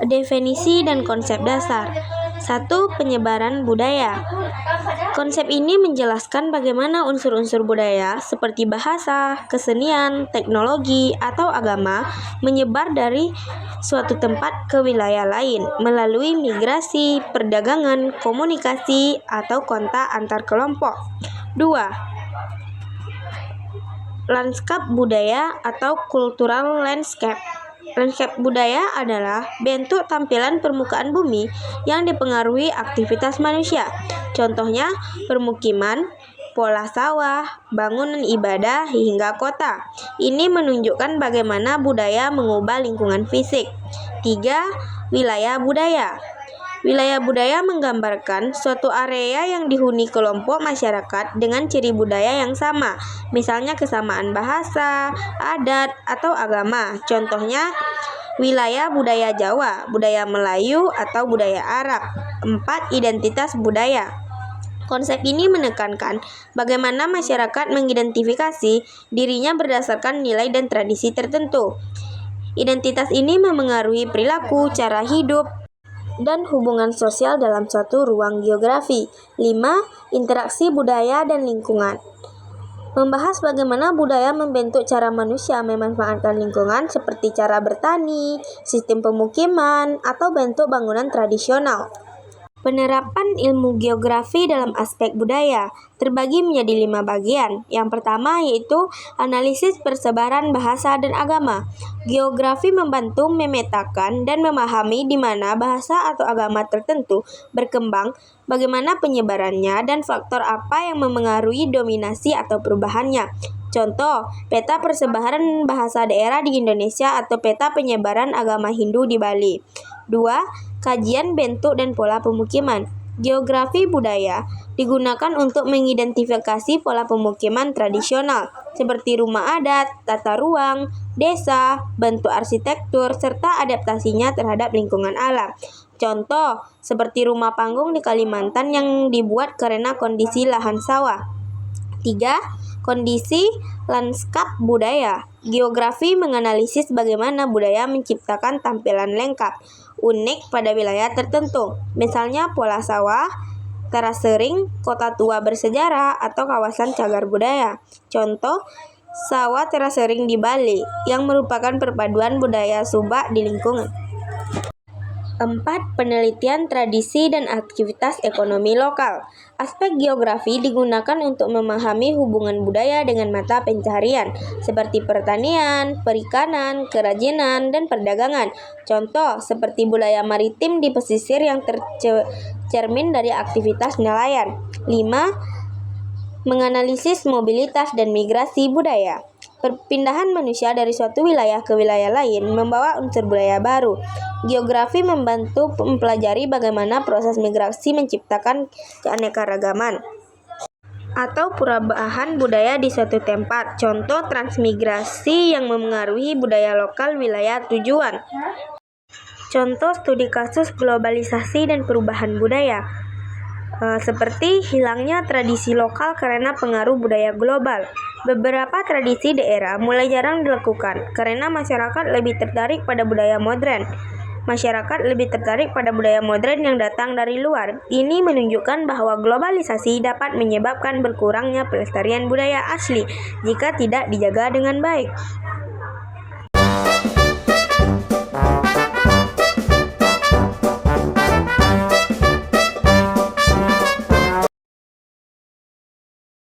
Definisi dan konsep dasar. 1. Penyebaran budaya. Konsep ini menjelaskan bagaimana unsur-unsur budaya seperti bahasa, kesenian, teknologi, atau agama menyebar dari suatu tempat ke wilayah lain melalui migrasi, perdagangan, komunikasi, atau kontak antar kelompok. 2. Lanskap budaya atau cultural landscape. Lanskap budaya adalah bentuk tampilan permukaan bumi yang dipengaruhi aktivitas manusia. Contohnya, permukiman, pola sawah, bangunan ibadah, hingga kota. Ini menunjukkan bagaimana budaya mengubah lingkungan fisik. 3. Wilayah budaya. Wilayah budaya menggambarkan suatu area yang dihuni kelompok masyarakat dengan ciri budaya yang sama, misalnya kesamaan bahasa, adat, atau agama. Contohnya, wilayah budaya Jawa, budaya Melayu, atau budaya Arab. 4. Identitas budaya. Konsep ini menekankan bagaimana masyarakat mengidentifikasi dirinya berdasarkan nilai dan tradisi tertentu. Identitas ini memengaruhi perilaku, cara hidup, dan hubungan sosial dalam suatu ruang geografi. 5. Interaksi budaya dan lingkungan. Membahas bagaimana budaya membentuk cara manusia memanfaatkan lingkungan seperti cara bertani, sistem pemukiman, atau bentuk bangunan tradisional. Penerapan ilmu geografi dalam aspek budaya terbagi menjadi 5 bagian. Yang pertama yaitu analisis persebaran bahasa dan agama. Geografi membantu memetakan dan memahami di mana bahasa atau agama tertentu berkembang, bagaimana penyebarannya, dan faktor apa yang memengaruhi dominasi atau perubahannya. Contoh, peta persebaran bahasa daerah di Indonesia atau peta penyebaran agama Hindu di Bali. 2. Kajian bentuk dan pola pemukiman. Geografi budaya digunakan untuk mengidentifikasi pola pemukiman tradisional, seperti rumah adat, tata ruang, desa, bentuk arsitektur, serta adaptasinya terhadap lingkungan alam. Contoh, seperti rumah panggung di Kalimantan yang dibuat karena kondisi lahan sawah. 3. Kondisi lanskap budaya. Geografi menganalisis bagaimana budaya menciptakan tampilan lengkap, unik pada wilayah tertentu, misalnya pola sawah, terasering, kota tua bersejarah, atau kawasan cagar budaya. Contoh, sawah terasering di Bali, yang merupakan perpaduan budaya Subak di lingkungan. 4. Penelitian tradisi dan aktivitas ekonomi lokal. Aspek geografi digunakan untuk memahami hubungan budaya dengan mata pencaharian, seperti pertanian, perikanan, kerajinan, dan perdagangan. Contoh, seperti budaya maritim di pesisir yang tercermin dari aktivitas nelayan. 5. Menganalisis mobilitas dan migrasi budaya. Perpindahan manusia dari suatu wilayah ke wilayah lain membawa unsur budaya baru. Geografi membantu mempelajari bagaimana proses migrasi menciptakan keanekaragaman atau perubahan budaya di suatu tempat. Contoh, transmigrasi yang memengaruhi budaya lokal wilayah tujuan. Contoh studi kasus globalisasi dan perubahan budaya. Seperti hilangnya tradisi lokal karena pengaruh budaya global. Beberapa tradisi daerah mulai jarang dilakukan karena masyarakat lebih tertarik pada budaya modern. Yang datang dari luar. Ini menunjukkan bahwa globalisasi dapat menyebabkan berkurangnya pelestarian budaya asli jika tidak dijaga dengan baik.